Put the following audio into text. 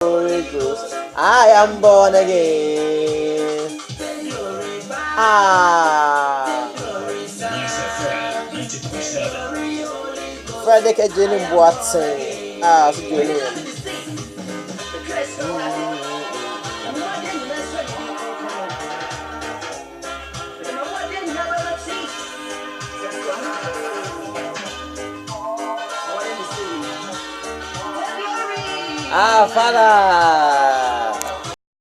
Holy Ghost, I am born again. Ah, Freddy Jenny Watson. Ah, so Julian. Ah, Father.